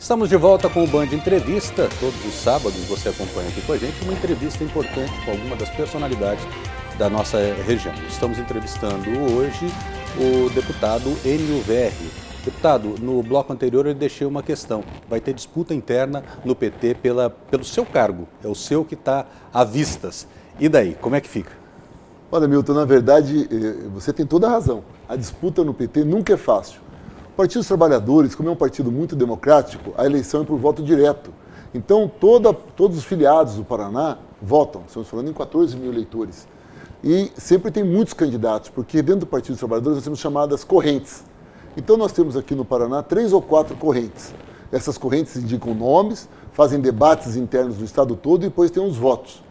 Estamos de volta com o Band Entrevista. Todos os sábados você acompanha aqui com a gente uma entrevista importante com alguma das personalidades da nossa região. Estamos entrevistando hoje o deputado Enio Verri. Deputado, no bloco anterior eu deixei uma questão. Vai ter disputa interna no PT pelo seu cargo. É o seu que está à vistas. E daí, como é que fica? Olha, Milton, na verdade, você tem toda a razão. A disputa no PT nunca é fácil. O Partido dos Trabalhadores, como é um partido muito democrático, a eleição é por voto direto. Então, todos os filiados do Paraná votam. Estamos falando em 14 mil eleitores. E sempre tem muitos candidatos, porque dentro do Partido dos Trabalhadores nós temos chamadas correntes. Então, nós temos aqui no Paraná 3 ou 4 correntes. Essas correntes indicam nomes, fazem debates internos do estado todo e depois tem os votos.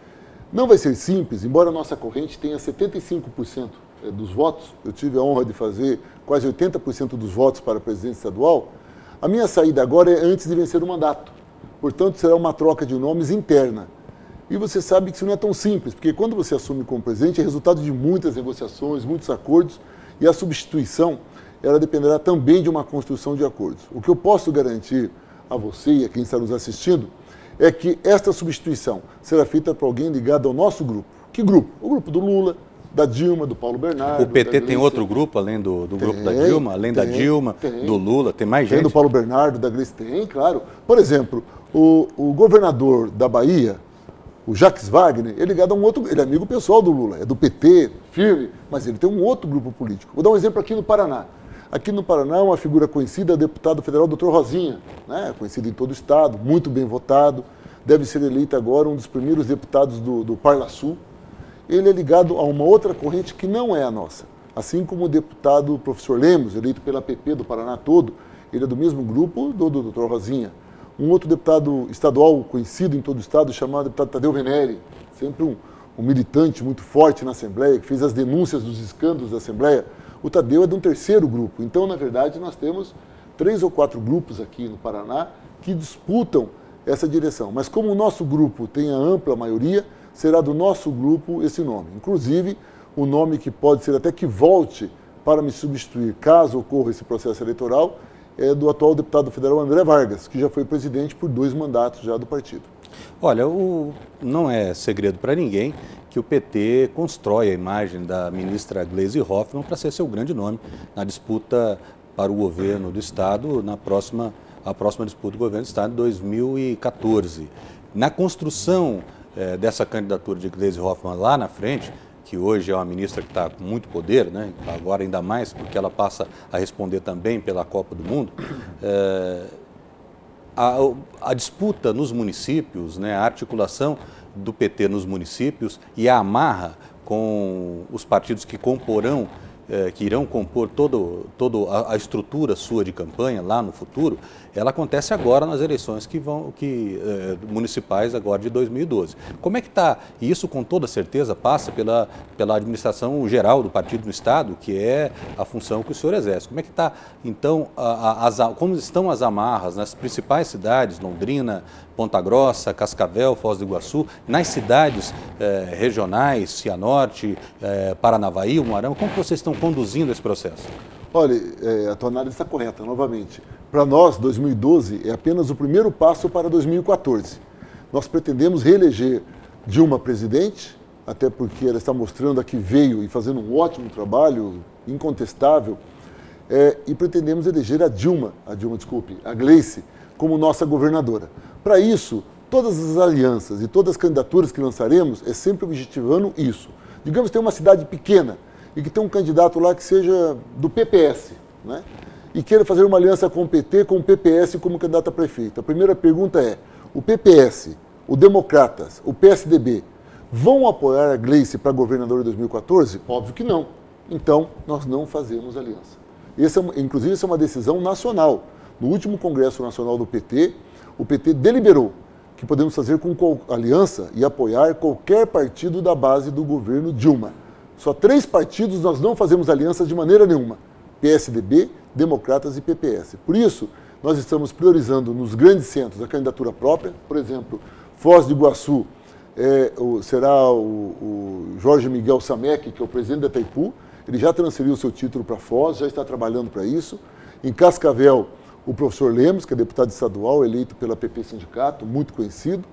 Não vai ser simples, embora a nossa corrente tenha 75% dos votos, eu tive a honra de fazer quase 80% dos votos para presidente estadual, a minha saída agora é antes de vencer o mandato. Portanto, será uma troca de nomes interna. E você sabe que isso não é tão simples, porque quando você assume como presidente é resultado de muitas negociações, muitos acordos, e a substituição, ela dependerá também de uma construção de acordos. O que eu posso garantir a você e a quem está nos assistindo é que esta substituição será feita por alguém ligado ao nosso grupo. Que grupo? O grupo do Lula, da Dilma, do Paulo Bernardo. O PT tem outro grupo, além do grupo da Dilma? Além da Dilma, do Lula, tem mais gente? Tem do Paulo Bernardo, da Gleice, tem, claro. Por exemplo, o governador da Bahia, o Jacques Wagner, ele é ligado a um outro, ele é amigo pessoal do Lula, é do PT, firme, mas ele tem um outro grupo político. Vou dar um exemplo aqui no Paraná. Aqui no Paraná, uma figura conhecida é o deputado federal Dr. Rosinha, né? Conhecido em todo o estado, muito bem votado, deve ser eleito agora um dos primeiros deputados do Parlasul. Ele é ligado a uma outra corrente que não é a nossa. Assim como o deputado professor Lemos, eleito pela PP do Paraná todo, ele é do mesmo grupo do Dr. Rosinha. Um outro deputado estadual conhecido em todo o estado, chamado deputado Tadeu Venere, sempre um militante muito forte na Assembleia, que fez as denúncias dos escândalos da Assembleia. O Tadeu é de um terceiro grupo. Então, na verdade, nós temos 3 ou 4 grupos aqui no Paraná que disputam essa direção. Mas como o nosso grupo tem a ampla maioria, será do nosso grupo esse nome. Inclusive, o nome que pode ser até que volte para me substituir, caso ocorra esse processo eleitoral, é do atual deputado federal André Vargas, que já foi presidente por 2 mandatos já do partido. Olha, não é segredo para ninguém que o PT constrói a imagem da ministra Gleisi Hoffmann para ser seu grande nome na disputa para o governo do Estado, a próxima disputa do governo do Estado em 2014. Na construção dessa candidatura de Gleisi Hoffmann lá na frente, que hoje é uma ministra que está com muito poder, né? Agora ainda mais porque ela passa a responder também pela Copa do Mundo, a disputa nos municípios, né? A articulação do PT nos municípios e a amarra com os partidos que comporão, que irão compor toda a estrutura sua de campanha lá no futuro, ela acontece agora nas eleições municipais agora de 2012. Como é que está? E isso com toda certeza passa pela administração geral do partido no Estado, que é a função que o senhor exerce. Como é que está, então, como estão as amarras nas principais cidades, Londrina, Ponta Grossa, Cascavel, Foz do Iguaçu, nas cidades regionais, Cianorte, Paranavaí, Umuarama, como que vocês estão conduzindo esse processo? Olha, a tua análise está correta, novamente. Para nós, 2012 é apenas o primeiro passo para 2014. Nós pretendemos reeleger Dilma presidente, até porque ela está mostrando a que veio e fazendo um ótimo trabalho, incontestável, e pretendemos eleger a Gleice, como nossa governadora. Para isso, todas as alianças e todas as candidaturas que lançaremos é sempre objetivando isso. Digamos que tem uma cidade pequena e que tem um candidato lá que seja do PPS, né? E queira fazer uma aliança com o PT, com o PPS como candidato a prefeito. A primeira pergunta é, o PPS, o Democratas, o PSDB, vão apoiar a Gleice para governador em 2014? Óbvio que não. Então, nós não fazemos aliança. Inclusive, essa é uma decisão nacional. No último Congresso Nacional do PT, o PT deliberou que podemos fazer com aliança e apoiar qualquer partido da base do governo Dilma. Só 3 partidos nós não fazemos aliança de maneira nenhuma. PSDB, Democratas e PPS. Por isso, nós estamos priorizando nos grandes centros a candidatura própria. Por exemplo, Foz do Iguaçu será o Jorge Miguel Samek, que é o presidente da Itaipu. Ele já transferiu o seu título para Foz, já está trabalhando para isso. Em Cascavel, o professor Lemos, que é deputado estadual, eleito pela PP Sindicato, muito conhecido.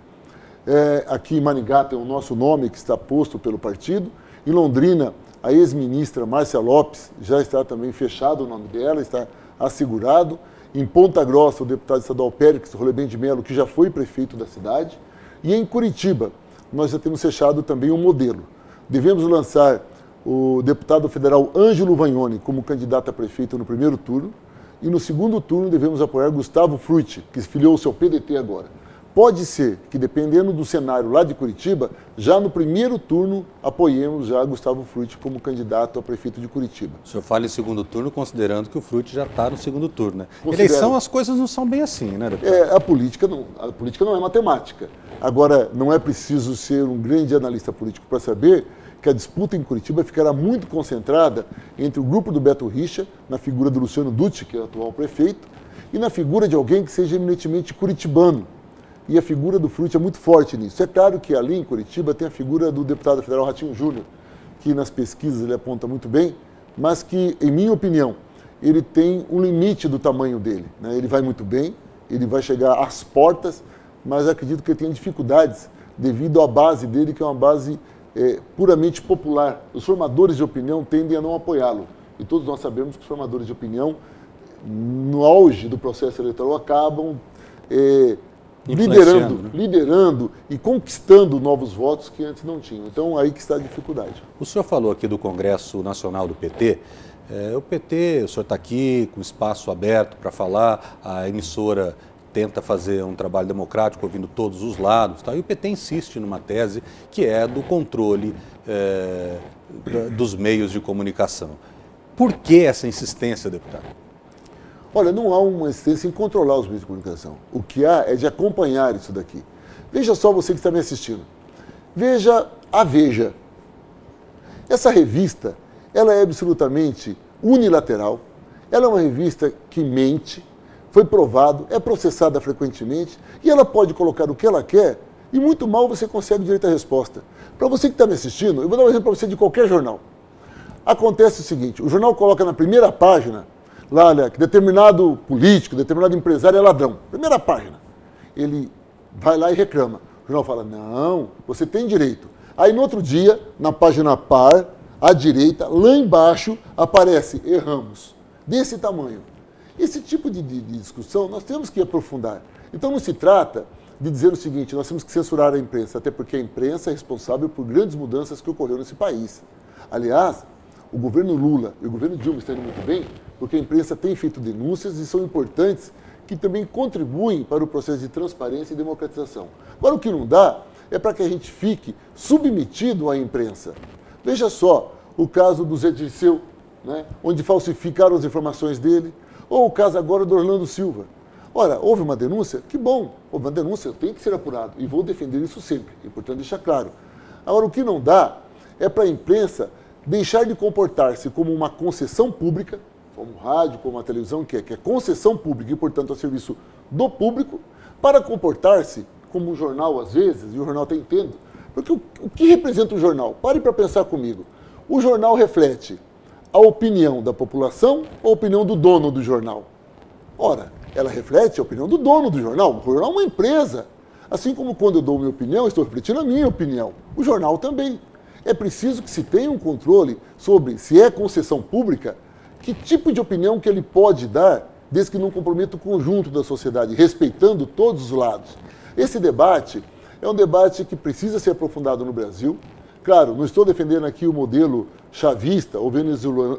Aqui em Maringá tem o nosso nome, que está posto pelo partido. Em Londrina, a ex-ministra Márcia Lopes, já está também fechado o nome dela, está assegurado. Em Ponta Grossa, o deputado estadual Périx Rolebem de Melo, que já foi prefeito da cidade. E em Curitiba, nós já temos fechado também um modelo. Devemos lançar o deputado federal Ângelo Vagnoni como candidato a prefeito no primeiro turno. E no segundo turno devemos apoiar Gustavo Frutti, que filiou-se ao PDT agora. Pode ser que, dependendo do cenário lá de Curitiba, já no primeiro turno apoiemos já Gustavo Frutti como candidato a prefeito de Curitiba. O senhor fala em segundo turno, considerando que o Frutti já está no segundo turno, né? Considero. Eleição, as coisas não são bem assim, né, deputado? A política não é matemática. Agora, não é preciso ser um grande analista político para saber que a disputa em Curitiba ficará muito concentrada entre o grupo do Beto Richa, na figura do Luciano Dutti, que é o atual prefeito, e na figura de alguém que seja eminentemente curitibano. E a figura do Frutti é muito forte nisso. É claro que ali em Curitiba tem a figura do deputado federal Ratinho Júnior, que nas pesquisas ele aponta muito bem, mas que, em minha opinião, ele tem um limite do tamanho dele, né? Ele vai muito bem, ele vai chegar às portas, mas acredito que ele tem dificuldades devido à base dele, que é uma base puramente popular. Os formadores de opinião tendem a não apoiá-lo. E todos nós sabemos que os formadores de opinião, no auge do processo eleitoral, acabam liderando e conquistando novos votos que antes não tinham. Então, aí que está a dificuldade. O senhor falou aqui do Congresso Nacional do PT. O PT, o senhor está aqui com espaço aberto para falar, a emissora tenta fazer um trabalho democrático, ouvindo todos os lados, tá? E o PT insiste numa tese que é do controle dos meios de comunicação. Por que essa insistência, deputado? Olha, não há uma insistência em controlar os meios de comunicação. O que há é de acompanhar isso daqui. Veja só você que está me assistindo. Veja a Veja. Essa revista, ela é absolutamente unilateral, ela é uma revista que mente, foi provado, é processada frequentemente e ela pode colocar o que ela quer e muito mal você consegue direito à resposta. Para você que está me assistindo, eu vou dar um exemplo para você de qualquer jornal. Acontece o seguinte, o jornal coloca na primeira página, lá, olha, que determinado político, determinado empresário é ladrão. Primeira página. Ele vai lá e reclama. O jornal fala, não, você tem direito. Aí no outro dia, na página par, à direita, lá embaixo, aparece, erramos. Desse tamanho. Esse tipo de discussão nós temos que aprofundar. Então não se trata de dizer o seguinte, nós temos que censurar a imprensa, até porque a imprensa é responsável por grandes mudanças que ocorreram nesse país. Aliás, o governo Lula e o governo Dilma estão indo muito bem, porque a imprensa tem feito denúncias e são importantes, que também contribuem para o processo de transparência e democratização. Agora, o que não dá é para que a gente fique submetido à imprensa. Veja só o caso do Zé Dirceu, né, onde falsificaram as informações dele, ou o caso agora do Orlando Silva. Ora, houve uma denúncia? Que bom, houve uma denúncia, tem que ser apurado, e vou defender isso sempre, é importante deixar claro. Agora, o que não dá é para a imprensa deixar de comportar-se como uma concessão pública, como o rádio, como a televisão, que é concessão pública e, portanto, a serviço do público, para comportar-se como um jornal, às vezes, e o jornal está entendendo. Porque o que representa o jornal? Pare para pensar comigo. O jornal reflete a opinião da população ou a opinião do dono do jornal? Ora, ela reflete a opinião do dono do jornal. O jornal é uma empresa. Assim como quando eu dou minha opinião, estou refletindo a minha opinião. O jornal também. É preciso que se tenha um controle sobre se é concessão pública, que tipo de opinião que ele pode dar, desde que não comprometa o conjunto da sociedade, respeitando todos os lados. Esse debate é um debate que precisa ser aprofundado no Brasil. Claro, não estou defendendo aqui o modelo chavista ou venezuelano.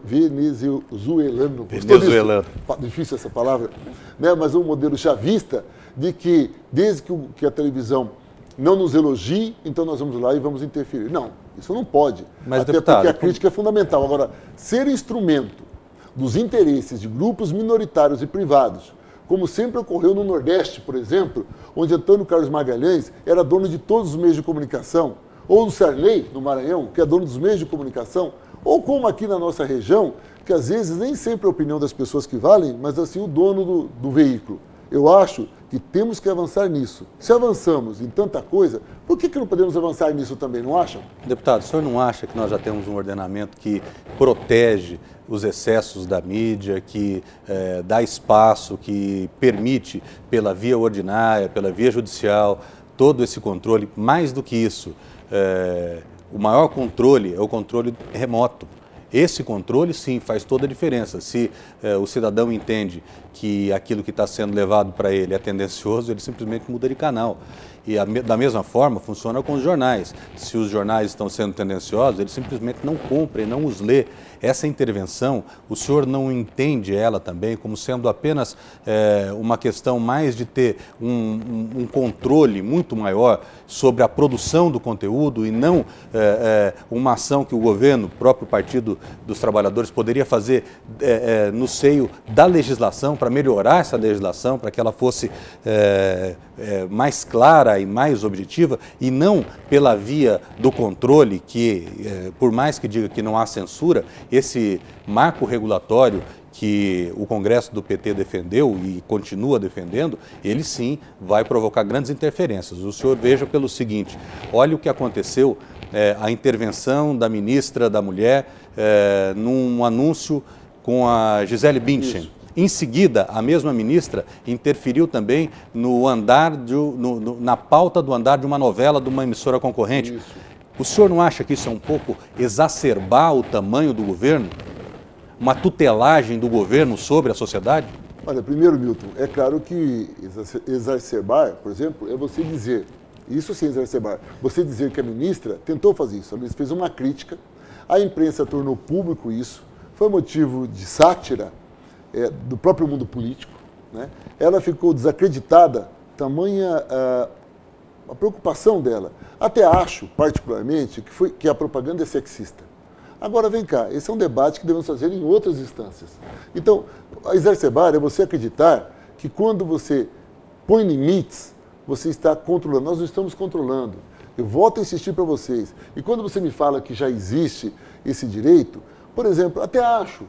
Difícil essa palavra, né? Mas um modelo chavista de que, desde que a televisão não nos elogie, então nós vamos lá e vamos interferir. Não, isso não pode. Mas, até deputado, porque a crítica é fundamental. Agora, ser instrumento dos interesses de grupos minoritários e privados, como sempre ocorreu no Nordeste, por exemplo, onde Antônio Carlos Magalhães era dono de todos os meios de comunicação, ou no Sarney, no Maranhão, que é dono dos meios de comunicação, ou como aqui na nossa região, que às vezes nem sempre é a opinião das pessoas que valem, mas assim o dono do veículo. Eu acho que temos que avançar nisso. Se avançamos em tanta coisa, por que não podemos avançar nisso também, não acham? Deputado, o senhor não acha que nós já temos um ordenamento que protege os excessos da mídia, que dá espaço, que permite, pela via ordinária, pela via judicial, todo esse controle? Mais do que isso, o maior controle é o controle remoto. Esse controle, sim, faz toda a diferença. Se o cidadão entende que aquilo que está sendo levado para ele é tendencioso, ele simplesmente muda de canal. E da mesma forma funciona com os jornais. Se os jornais estão sendo tendenciosos, ele simplesmente não compra e não os lê. Essa intervenção, o senhor não entende ela também como sendo apenas uma questão mais de ter um controle muito maior sobre a produção do conteúdo e não uma ação que o governo, o próprio Partido dos Trabalhadores, poderia fazer no seio da legislação, para melhorar essa legislação, para que ela fosse mais clara e mais objetiva, e não pela via do controle, que por mais que diga que não há censura, esse marco regulatório que o Congresso do PT defendeu e continua defendendo, ele sim vai provocar grandes interferências. O senhor veja pelo seguinte, olha o que aconteceu, a intervenção da ministra da Mulher num anúncio com a Gisele Bündchen. Isso. Em seguida, a mesma ministra interferiu também no andar na pauta do andar de uma novela de uma emissora concorrente. Isso. O senhor não acha que isso é um pouco exacerbar o tamanho do governo? Uma tutelagem do governo sobre a sociedade? Olha, primeiro, Milton, é claro que exacerbar, por exemplo, é você dizer, isso sim é exacerbar, você dizer que a ministra tentou fazer isso, a ministra fez uma crítica, a imprensa tornou público isso, foi motivo de sátira do próprio mundo político, né? Ela ficou desacreditada, tamanha a preocupação dela. Até acho, particularmente, que a propaganda é sexista. Agora, vem cá, esse é um debate que devemos fazer em outras instâncias. Então, exacerbar é você acreditar que quando você põe limites, você está controlando. Nós não estamos controlando. Eu volto a insistir para vocês. E quando você me fala que já existe esse direito, por exemplo, até acho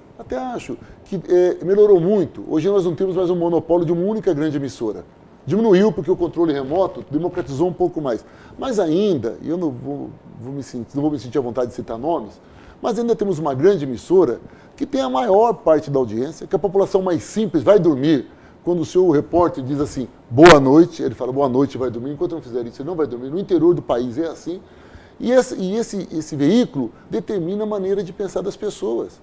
que melhorou muito. Hoje nós não temos mais um monopólio de uma única grande emissora. Diminuiu porque o controle remoto democratizou um pouco mais. Mas ainda, e eu não vou me sentir à vontade de citar nomes, mas ainda temos uma grande emissora que tem a maior parte da audiência, que a população mais simples vai dormir. Quando o seu repórter diz assim, boa noite, ele fala boa noite e vai dormir. Enquanto não fizer isso, ele não vai dormir. No interior do país é assim. E esse veículo determina a maneira de pensar das pessoas.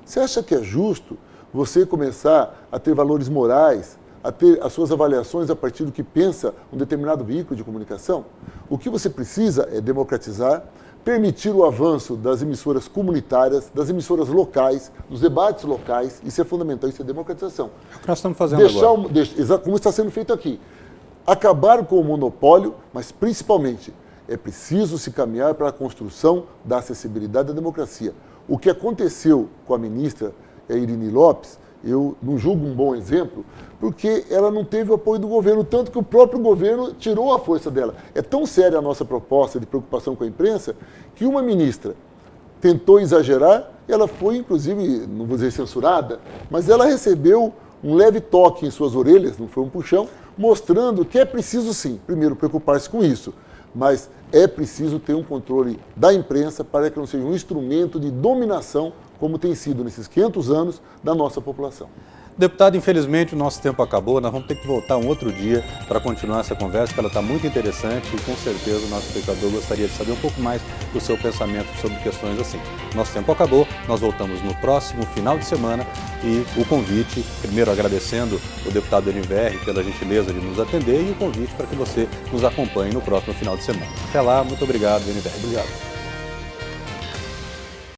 Você acha que é justo você começar a ter valores morais, a ter as suas avaliações a partir do que pensa um determinado veículo de comunicação? O que você precisa é democratizar, permitir o avanço das emissoras comunitárias, das emissoras locais, dos debates locais. Isso é fundamental, isso é democratização. É o que nós estamos fazendo agora. Como está sendo feito aqui. Acabar com o monopólio, mas principalmente é preciso se caminhar para a construção da acessibilidade da democracia. O que aconteceu com a ministra Irine Lopes, eu não julgo um bom exemplo, porque ela não teve o apoio do governo, tanto que o próprio governo tirou a força dela. É tão séria a nossa proposta de preocupação com a imprensa, que uma ministra tentou exagerar, ela foi, inclusive, não vou dizer censurada, mas ela recebeu um leve toque em suas orelhas, não foi um puxão, mostrando que é preciso, sim, primeiro, preocupar-se com isso, mas é preciso ter um controle da imprensa para que não seja um instrumento de dominação, como tem sido nesses 500 anos, da nossa população. Deputado, infelizmente o nosso tempo acabou, nós vamos ter que voltar um outro dia para continuar essa conversa, que ela está muito interessante e com certeza o nosso espectador gostaria de saber um pouco mais do seu pensamento sobre questões assim. Nosso tempo acabou, nós voltamos no próximo final de semana e o convite, primeiro agradecendo o deputado NVR pela gentileza de nos atender e o convite para que você nos acompanhe no próximo final de semana. Até lá, muito obrigado, NVR. Obrigado.